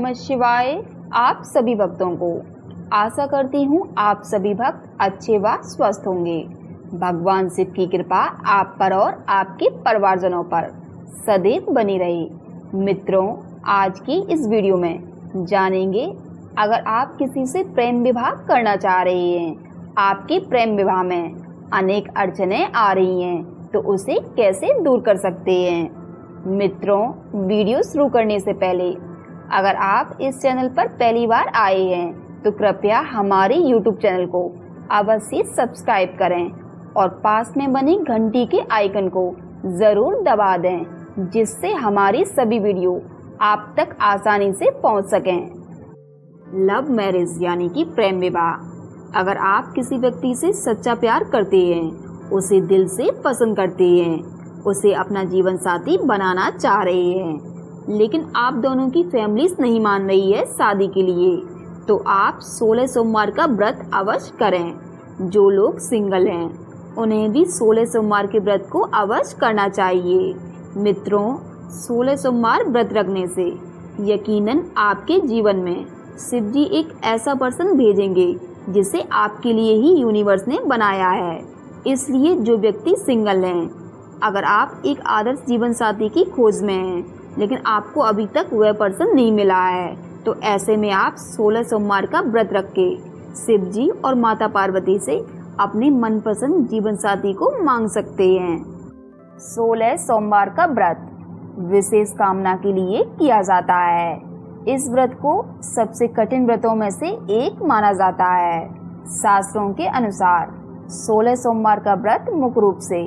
नमः शिवाय। आप सभी भक्तों को आशा करती हूँ आप सभी भक्त अच्छे व स्वस्थ होंगे। भगवान शिव की कृपा आप पर और आपके परिवारजनों पर सदैव बनी रहे। मित्रों, आज की इस वीडियो में जानेंगे, अगर आप किसी से प्रेम विवाह करना चाह रहे हैं, आपके प्रेम विवाह में अनेक अड़चनें आ रही हैं, तो उसे कैसे दूर कर सकते हैं। मित्रों, वीडियो शुरू करने से पहले अगर आप इस चैनल पर पहली बार आए हैं तो कृपया हमारे YouTube चैनल को अवश्य सब्सक्राइब करें और पास में बनी घंटी के आइकन को ज़रूर दबा दें, जिससे हमारी सभी वीडियो आप तक आसानी से पहुंच सकें। लव मैरिज यानी कि प्रेम विवाह। अगर आप किसी व्यक्ति से सच्चा प्यार करते हैं, उसे दिल से पसंद करते हैं, उसे अपना जीवन साथी बनाना चाह रहे हैं, लेकिन आप दोनों की फैमिलीज नहीं मान रही है शादी के लिए, तो आप 16 सोमवार का व्रत अवश्य करें। जो लोग सिंगल हैं, उन्हें भी 16 सोमवार के व्रत को अवश्य करना चाहिए। मित्रों, 16 सोमवार व्रत रखने से यकीनन आपके जीवन में शिव जी एक ऐसा पर्सन भेजेंगे जिसे आपके लिए ही यूनिवर्स ने बनाया है। इसलिए जो व्यक्ति सिंगल हैं, अगर आप एक आदर्श जीवन साथी की खोज में हैं, लेकिन आपको अभी तक वह पर्सन नहीं मिला है, तो ऐसे में आप 16 सोमवार का व्रत रख के शिव जी और माता पार्वती से अपने मनपसंद जीवन साथी को मांग सकते हैं। 16 सोमवार का व्रत विशेष कामना के लिए किया जाता है। इस व्रत को सबसे कठिन व्रतों में से एक माना जाता है। शास्त्रों के अनुसार 16 सोमवार का व्रत मुख्य रूप से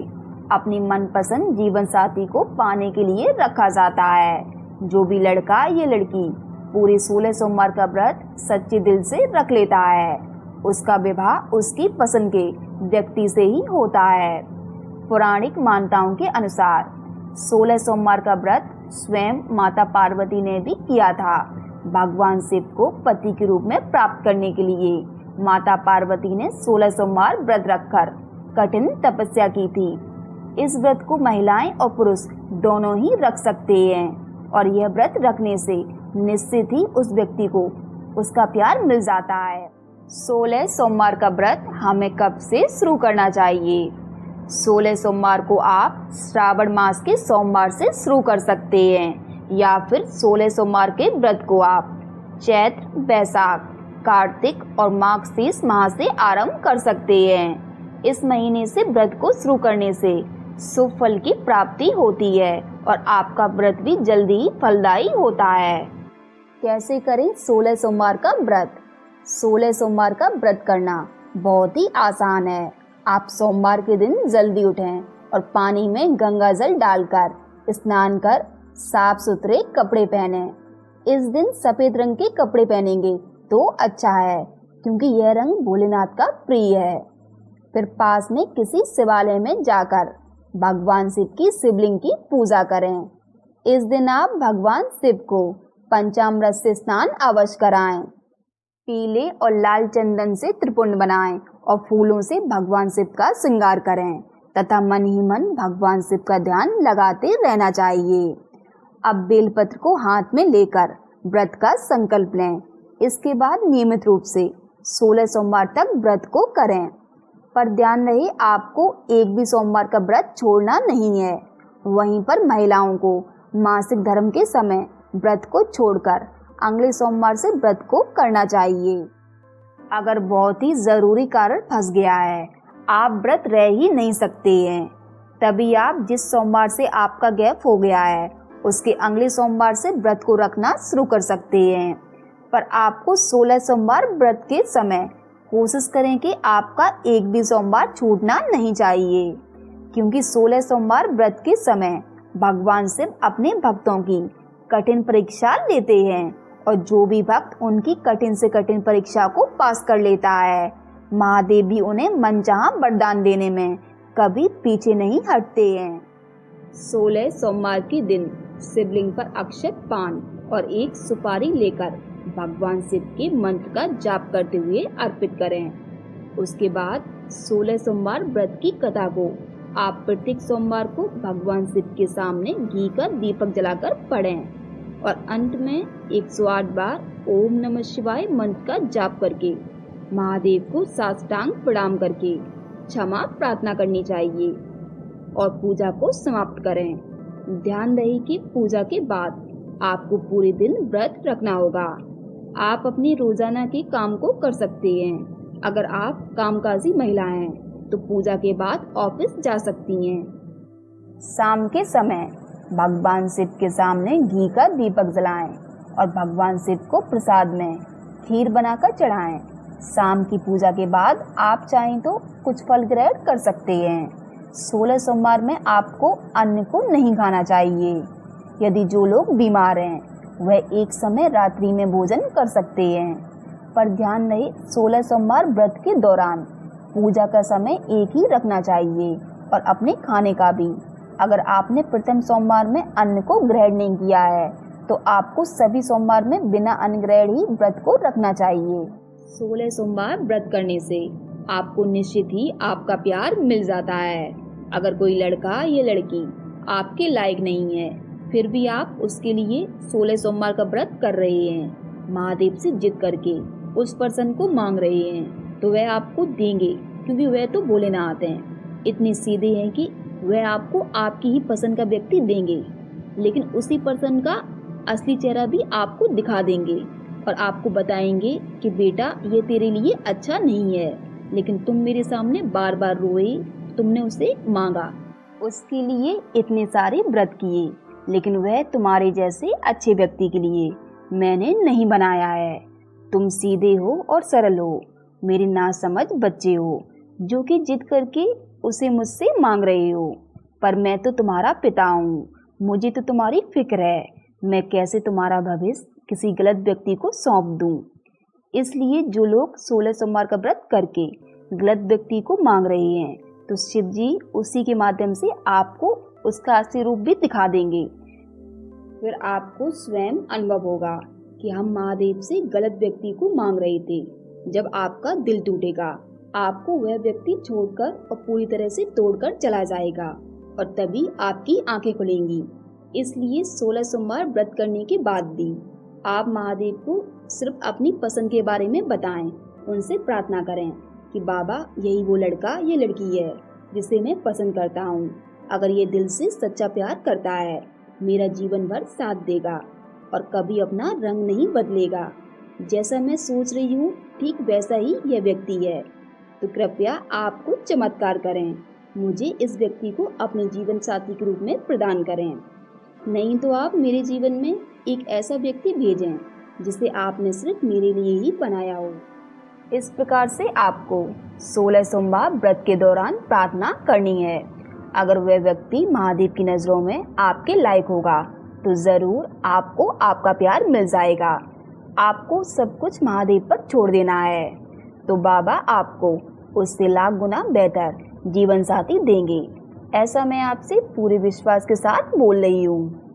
अपनी मनपसंद जीवन साथी को पाने के लिए रखा जाता है। जो भी लड़का या लड़की पूरे 16 सोमवार का व्रत सच्चे दिल से रख लेता है, उसका विवाह उसकी पसंद के व्यक्ति से ही होता है। पौराणिक मान्यताओं के अनुसार 16 सोमवार का व्रत स्वयं माता पार्वती ने भी किया था। भगवान शिव को पति के रूप में प्राप्त करने के लिए माता पार्वती ने 16 सोमवार व्रत रखकर कठिन तपस्या की थी। इस व्रत को महिलाएं और पुरुष दोनों ही रख सकते हैं, और यह व्रत रखने से निश्चित ही उस व्यक्ति को उसका प्यार मिल जाता है। 16 सोमवार का व्रत हमें कब से शुरू करना चाहिए। 16 सोमवार को आप श्रावण मास के सोमवार से शुरू कर सकते हैं, या फिर 16 सोमवार के व्रत को आप चैत्र, वैशाख, कार्तिक और मार्गशीर्ष माह से आरंभ कर सकते हैं। इस महीने से व्रत को शुरू करने से शुभ फल की प्राप्ति होती है और आपका व्रत भी जल्दी ही फलदायी होता है। कैसे करें 16 सोमवार का व्रत। 16 सोमवार का व्रत करना बहुत ही आसान है। आप सोमवार के दिन जल्दी उठें और पानी में गंगा जल डालकर स्नान कर साफ सुथरे कपड़े पहने। इस दिन सफेद रंग के कपड़े पहनेंगे तो अच्छा है, क्योंकि यह रंग भोलेनाथ का प्रिय है। फिर पास में किसी शिवालय में जाकर भगवान शिव की शिवलिंग की पूजा करें। इस दिन आप भगवान शिव को पंचामृत से स्नान अवश्य कराएं। पीले और लाल चंदन से त्रिपुंड बनाएं और फूलों से भगवान शिव का श्रृंगार करें, तथा मन ही मन भगवान शिव का ध्यान लगाते रहना चाहिए। अब बेलपत्र को हाथ में लेकर व्रत का संकल्प लें। इसके बाद नियमित रूप से 16 सोमवार तक व्रत को करें, पर ध्यान रहे आपको एक भी सोमवार का व्रत छोड़ना नहीं है। वहीं पर महिलाओं को मासिक धर्म के समय व्रत को छोड़कर अगले सोमवार से व्रत को करना चाहिए। अगर बहुत ही जरूरी कारण फंस गया है, आप व्रत रह ही नहीं सकते हैं, तभी आप जिस सोमवार से आपका गैप हो गया है, उसके अगले सोमवार से व्रत को रखना शुरू कर सकते हैं। पर आपको 16 सोमवार व्रत के समय कोशिश करें कि आपका एक भी सोमवार छूटना नहीं चाहिए, क्योंकि 16 सोमवार व्रत के समय भगवान शिव अपने भक्तों की कठिन परीक्षा लेते हैं, और जो भी भक्त उनकी कठिन से कठिन परीक्षा को पास कर लेता है, महादेव भी उन्हें मनचाहा वरदान देने में कभी पीछे नहीं हटते हैं। 16 सोमवार के दिन शिवलिंग पर अक्षत, पान और एक सुपारी लेकर भगवान शिव के मंत्र का जाप करते हुए अर्पित करें। उसके बाद 16 सोमवार व्रत की कथा को आप प्रत्येक सोमवार को भगवान शिव के सामने घी का दीपक जलाकर पढ़ें। और अंत में 108 बार ओम नमः शिवाय मंत्र का जाप करके महादेव को साष्टांग प्रणाम करके क्षमा प्रार्थना करनी चाहिए और पूजा को समाप्त करें। ध्यान रहे कि पूजा के बाद आपको पूरे दिन व्रत रखना होगा। आप अपनी रोजाना के काम को कर सकते हैं। अगर आप कामकाजी महिला हैं तो पूजा के बाद ऑफिस जा सकती हैं। शाम के समय भगवान शिव के सामने घी का दीपक जलाएं और भगवान शिव को प्रसाद में खीर बनाकर चढ़ाएं। शाम की पूजा के बाद आप चाहें तो कुछ फल ग्रहण कर सकते हैं। 16 सोमवार में आपको अन्न को नहीं खाना चाहिए। यदि जो लोग बीमार हैं वह एक समय रात्रि में भोजन कर सकते हैं, पर ध्यान रहे 16 सोमवार व्रत के दौरान पूजा का समय एक ही रखना चाहिए और अपने खाने का भी। अगर आपने प्रथम सोमवार में अन्न को ग्रहण नहीं किया है तो आपको सभी सोमवार में बिना अन्न ग्रहण ही व्रत को रखना चाहिए। 16 सोमवार व्रत करने से आपको निश्चित ही आपका प्यार मिल जाता है। अगर कोई लड़का या लड़की आपके लायक नहीं है फिर भी आप उसके लिए 16 सोमवार का व्रत कर रहे हैं, महादेव से जिद करके उस पर्सन को मांग रहे हैं, तो वह आपको देंगे, क्योंकि वह तो भोलेनाथ हैं। इतने सीधे हैं कि वह आपको आपकी ही पसंद का व्यक्ति देंगे, लेकिन उसी पर्सन का असली चेहरा भी आपको दिखा देंगे और आपको बताएंगे कि बेटा ये तेरे लिए अच्छा नहीं है, लेकिन तुम मेरे सामने बार बार रोए, तुमने उसे मांगा, उसके लिए इतने सारे व्रत किए, लेकिन वह तुम्हारे जैसे अच्छे व्यक्ति के लिए मैंने नहीं बनाया है। तुम सीधे हो और सरल हो, मेरे नासमझ बच्चे हो जो कि जिद करके उसे मुझसे मांग रहे हो, पर मैं तो तुम्हारा पिता हूँ, मुझे तो तुम्हारी फिक्र है। मैं कैसे तुम्हारा भविष्य किसी गलत व्यक्ति को सौंप दूँ। इसलिए जो लोग 16 सोमवार का व्रत करके गलत व्यक्ति को मांग रहे हैं तो शिव जी उसी के माध्यम से आपको उसका असली रूप भी दिखा देंगे। फिर आपको स्वयं अनुभव होगा कि हम महादेव से गलत व्यक्ति को मांग रहे थे। जब आपका दिल टूटेगा आपको वह व्यक्ति छोड़कर और पूरी तरह से तोड़कर चला जाएगा और तभी आपकी आंखें खुलेंगी। इसलिए 16 सोमवार व्रत करने के बाद भी आप महादेव को सिर्फ अपनी पसंद के बारे में बताएं, उनसे प्रार्थना करें कि बाबा यही वो लड़का या लड़की है जिसे मैं पसंद करता हूँ। अगर ये दिल से सच्चा प्यार करता है मेरा जीवन भर साथ देगा और कभी अपना रंग नहीं बदलेगा। जैसा मैं सोच रही हूँ ठीक वैसा ही यह व्यक्ति है, तो कृपया आप कुछ चमत्कार करें, मुझे इस व्यक्ति को अपने जीवन साथी के रूप में प्रदान करें। नहीं तो आप मेरे जीवन में एक ऐसा व्यक्ति भेजें जिसे आपने सिर्फ मेरे लिए ही बनाया हो। इस प्रकार से आपको 16 सोमवार व्रत के दौरान प्रार्थना करनी है। अगर वह व्यक्ति महादेव की नज़रों में आपके लायक होगा तो ज़रूर आपको आपका प्यार मिल जाएगा। आपको सब कुछ महादेव पर छोड़ देना है, तो बाबा आपको उससे लाख गुना बेहतर जीवन साथी देंगे। ऐसा मैं आपसे पूरे विश्वास के साथ बोल रही हूँ।